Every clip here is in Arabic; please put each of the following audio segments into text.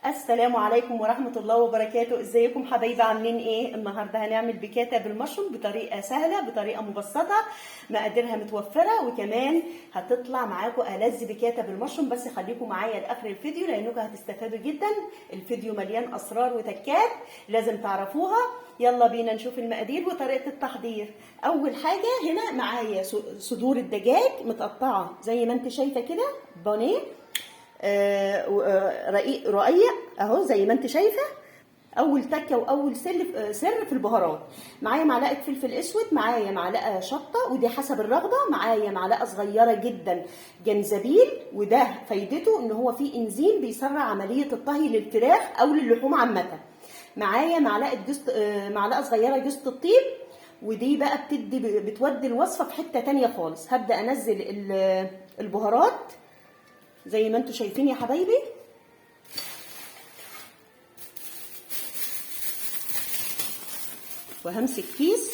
السلام عليكم ورحمة الله وبركاته. ازيكم حبايبي، عاملين ايه؟ النهارده هنعمل بيكاتا بالمشروم بطريقة سهلة، بطريقة مبسطة، مقاديرها متوفرة، وكمان هتطلع معاكم ألذ بيكاتا بالمشروم. بس خليكم معايا لاخر الفيديو لانكم هتستفادوا جدا. الفيديو مليان اسرار وتكات لازم تعرفوها. يلا بينا نشوف المقادير وطريقة التحضير. اول حاجة هنا معايا صدور الدجاج متقطعة زي ما انت شايفة كده، بانيه رقيق اهو زي ما انت شايفه. اول تكه واول سر في البهارات. معايا معلقه فلفل اسود، معايا معلقه شطه ودي حسب الرغبه، معايا معلقه صغيره جدا جنزبيل وده فايدته ان هو فيه انزيم بيسرع عمليه الطهي للفراخ او للحوم عامه. معايا معلقه صغيره جوز الطيب، ودي بقى بتودي الوصفه في حته تانية خالص. هبدا انزل البهارات زي ما انتم شايفين يا حبايبي. وهمسك كيس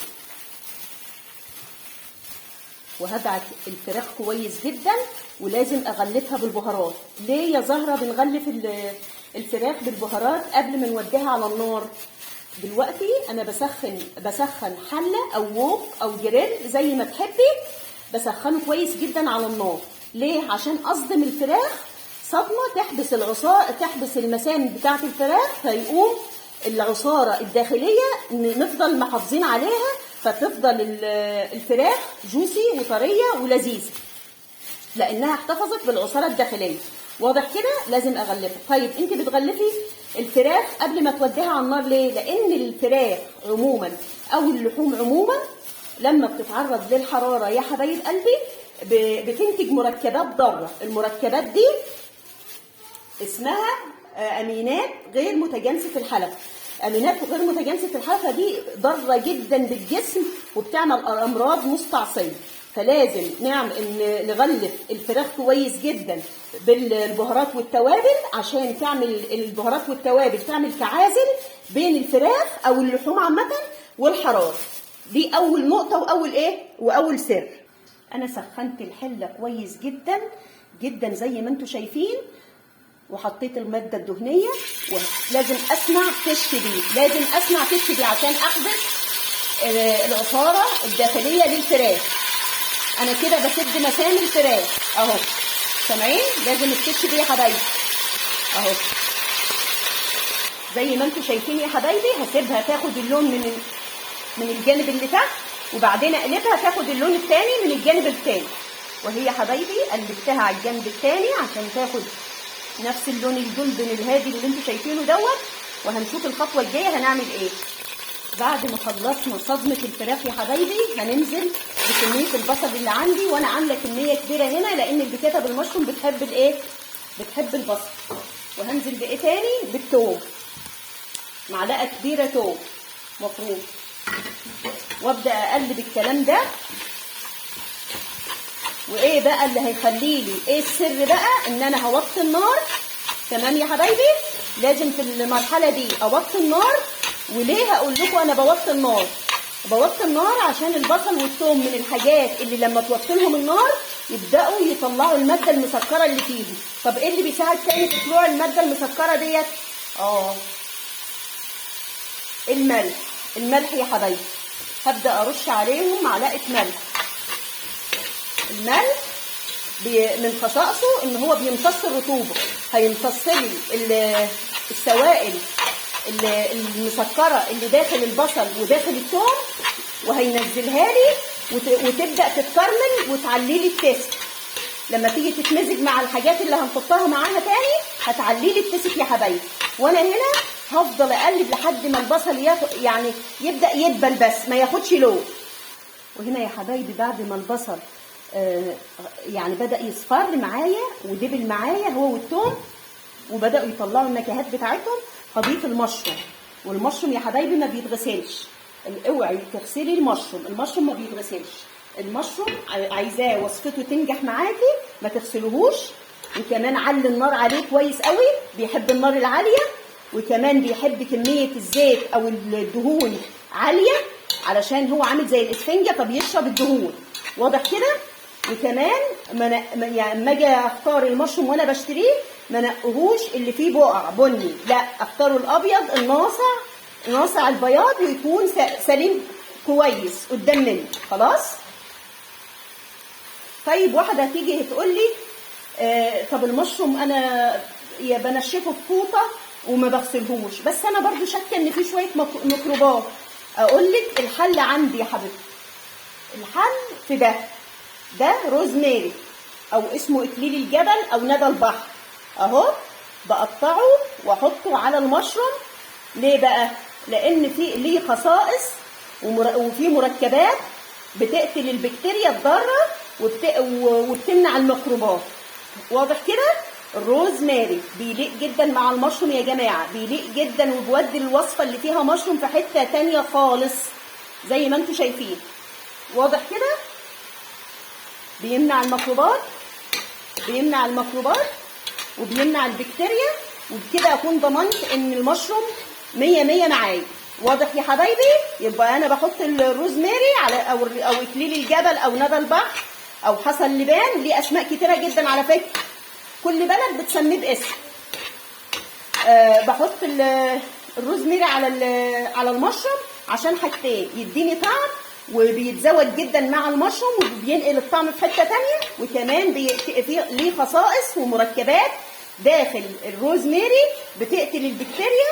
وهدعك الفراخ كويس جدا، ولازم اغلفها بالبهارات. ليه يا زهره بنغلف الفراخ بالبهارات قبل ما نوديها على النار؟ دلوقتي انا بسخن حله او ووك او جريل زي ما تحبي، بسخنه كويس جدا على النار. ليه؟ عشان اصدم الفراخ صدمه تحبس المسام بتاعه الفراخ، فيقوم العصاره الداخليه نفضل محافظين عليها، فتفضل الفراخ جوسي وطريه ولذيذه لانها احتفظت بالعصاره الداخليه. واضح كده؟ لازم اغلفها. طيب انت بتغلفي الفراخ قبل ما توديها على النار ليه؟ لان الفراخ عموما او اللحوم عموما لما بتتعرض للحراره يا حبايب قلبي بتنتج مركبات ضاره. المركبات دي اسمها امينات غير متجانسه الحلقه. امينات غير متجانسه الحلقه دي ضاره جدا بالجسم وبتعمل امراض مستعصيه. فلازم نغلف الفراخ كويس جدا بالبهارات والتوابل، عشان تعمل البهارات والتوابل تعمل تعازل بين الفراخ او اللحوم عامه والحراره. دي اول نقطه واول سر. انا سخنت الحله كويس جدا جدا زي ما انتم شايفين، وحطيت الماده الدهنيه، ولازم اسمع كش دي عشان احبس العصاره الداخليه للفراخ. انا كده بسد مسام الفراخ اهو، سامعين؟ لازم الكش دي يا حبايبي اهو زي ما انتم شايفين يا حبايبي. هسيبها تاخد اللون من الجانب اللي تحت، وبعدين اقلبها تاخد اللون الثاني من الجانب الثاني. وهي يا حبايبي قلبتها على الجنب الثاني عشان تاخد نفس اللون الجلد الهادي اللي انتم شايفينه دوت. وهنشوف الخطوه الجايه هنعمل ايه. بعد ما خلصنا صدمه الفراخ يا حبايبي هننزل بكميه البصل اللي عندي، وانا عامله كميه كبيره هنا لان البيكاتا بالمشروم بتحب البصل. وهنزل بايه تاني؟ بالثوم، معلقه كبيره ثوم مفروم، وابدا اقلب الكلام ده. وايه بقى اللي هيخلي لي ايه السر بقى؟ ان انا هوطي النار. تمام يا حبايبي؟ لازم في المرحله دي اوطي النار. وليه هقول لكم انا بوطي النار؟ عشان البصل والثوم من الحاجات اللي لما توطي لهم النار يبداوا يطلعوا الماده المسكره اللي فيهم. طب ايه اللي بيساعد تاني في طلوع الماده المسكره ديت؟ الملح يا حبايبي. هبدا ارش عليهم معلقه ملح. الملح من خصائصه ان هو بيمتص الرطوبه، هيمتص لي السوائل المسكره اللي داخل البصل وداخل الثوم، وهينزلها لي وتبدا تتكرمل وتعلي لي التست. لما تيجي تتمزج مع الحاجات اللي هنحطها معاها تاني هتعلي لي التست يا حبايبي. وانا هنا هفضل اقلب لحد ما البصل يبدا يدبل بس ما ياخدش لون. وهنا يا حبايبي بعد ما البصل بدا يصفر معايا ودبل معايا هو والثوم وبداوا يطلعوا النكهات بتاعتهم، هضيف المشروم. والمشروم يا حبايبي ما بيتغسلش، اوعي تغسلي المشروم ما بيتغسلش. المشروم عايزاه وصفته تنجح معاكي ما تغسلوهوش. وكمان علي النار عليه كويس قوي، بيحب النار العاليه، وكمان بيحب كميه الزيت او الدهون عاليه علشان هو عامل زي الاسفنجه فبيشرب الدهون. واضح كده؟ وكمان اما اجي اختار المشروم وانا بشتريه ما نقهوش اللي فيه بقع بني، لا اختاروا الابيض ناصع البياض ويكون سليم كويس قدام مني. خلاص. طيب واحده هتيجي هتقول لي طب المشروم انا يا بنشفه في فوطه وما بغسلهوش، بس انا برضو شاكه ان فيه شويه ميكروبات. اقول لك الحل عندي يا حبيبتي، الحل في ده روزماري او اسمه اكليل الجبل او ندى البحر اهو. بقطعه واحطه على المشروم. ليه بقى؟ لان ليه خصائص وفي مركبات بتقتل البكتيريا الضاره وبتمنع الميكروبات. واضح كده؟ الروزماري بيليق جدا مع المشروم يا جماعه، بيليق جدا وبيودي الوصفه اللي فيها مشروم في حته تانيه خالص زي ما انتم شايفين. واضح كده؟ بيمنع الميكروبات وبيمنع البكتيريا، وبكده اكون ضمنت ان المشروم 100 معايا. واضح يا حبايبي؟ يبقى انا بحط الروزماري على او اكليل الجبل او ندى البحر او حصى اللبان، دي اسماء كتيره جدا على فكره، كل بلد بتسميه باسم. بحط الروزماري على المشروم عشان حاجتين، يديني طعم وبيتزود جدا مع المشروم وبينقل الطعم في حته ثانيه، وكمان ليه خصائص ومركبات داخل الروزماري بتقتل البكتيريا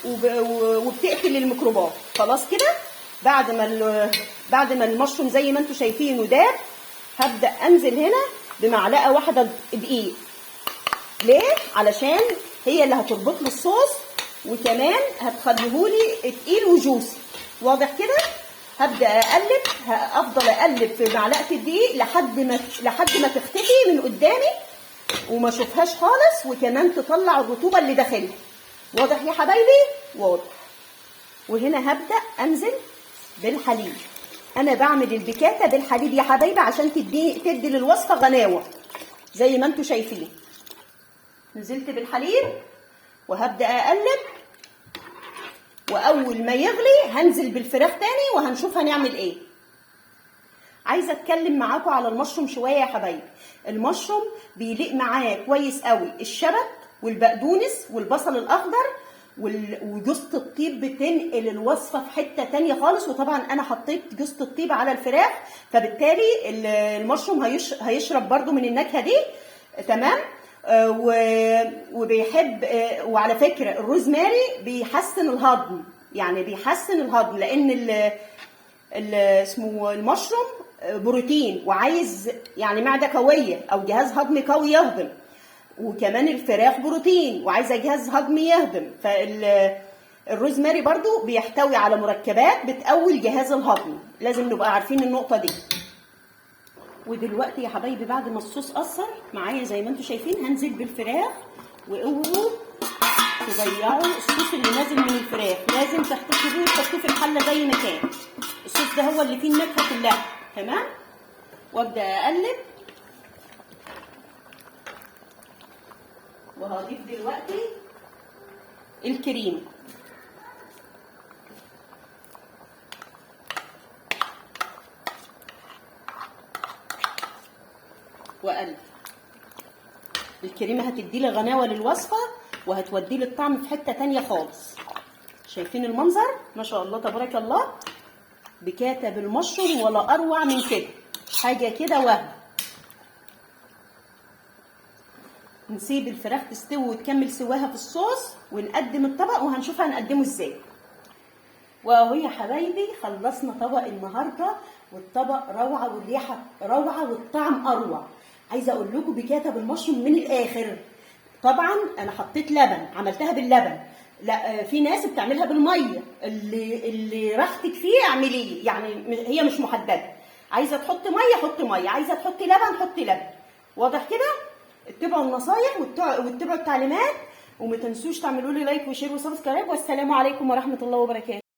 وبتقتل الميكروبات. خلاص كده؟ بعد ما المشروم زي ما انتم شايفينه داب، هبدا انزل هنا بمعلقه واحده دقيق. ليه؟ علشان هي اللي هتربط لي الصوص وكمان هتخليهولي تقيل وجوسي. واضح كده؟ هبدا افضل اقلب في معلقه الدقيق لحد ما تختفي من قدامي وما اشوفهاش خالص، وكمان تطلع الرطوبه اللي داخلها. واضح يا حبايبي؟ واضح. وهنا هبدا انزل بالحليب. انا بعمل البيكاتا بالحليب يا حبايبي عشان تدي للوصفه غناوه زي ما انتم شايفين. نزلت بالحليب وهبدا اقلب، واول ما يغلي هنزل بالفراخ تاني وهنشوف هنعمل ايه. عايزه اتكلم معاكم على المشروم شويه يا حبايبي. المشروم بيليق معاه كويس قوي الشبت والبقدونس والبصل الاخضر وجوزة الطيب، بتنقل الوصفه في حته تانيه خالص. وطبعا انا حطيت جوزة الطيب على الفراخ، فبالتالي المشروم هيشرب برده من النكهه دي. تمام. وبيحب. وعلى فكره الروزماري بيحسن الهضم، يعني بيحسن الهضم، لان اسمه المشروم بروتين وعايز يعني معده قويه او جهاز هضمي قوي يهضم، وكمان الفراخ بروتين وعايزه جهاز هضمي يهضم. فالروزماري برضو بيحتوي على مركبات بتقوي الجهاز الهضمي، لازم نبقى عارفين النقطه دي. ودلوقتي يا حبايبي بعد ما الصوص اثر معايا زي ما انتم شايفين، هنزل بالفراخ. واوعوا تضيعوا الصوص اللي نازل من الفراخ، لازم تحتفظوه وتحطوه في الحله زي ما كان. الصوص ده هو اللي فيه النكهه كلها. تمام. وابدا اقلب، وهضيف دلوقتي الكريمه. واقلب. الكريمه هتدي لي غناوه للوصفه وهتودي لي الطعم في حته تانيه خالص. شايفين المنظر؟ ما شاء الله تبارك الله. بيكاتا بالمشروم ولا اروع من كده، حاجه كده وهم. نسيب الفراخ تستوي وتكمل سواها في الصوص ونقدم الطبق، وهنشوف هنقدمه ازاي. واهو يا حبايبي خلصنا طبق النهارده، والطبق روعه والريحه روعه والطعم اروع. عايزه اقول لكم بيكاتا بالمشروم من الاخر. طبعا انا حطيت لبن، عملتها باللبن. لا، في ناس بتعملها بالميه، اللي راحتك فيه اعمليه، يعني هي مش محدده. عايزه تحط ميه حط ميه، عايزه تحطي لبن حطي لبن. واضح كده؟ اتبعوا النصايح واتبعوا التعليمات، وما تنسوش تعملوا لي لايك وشير وسبسكرايب. والسلام عليكم ورحمه الله وبركاته.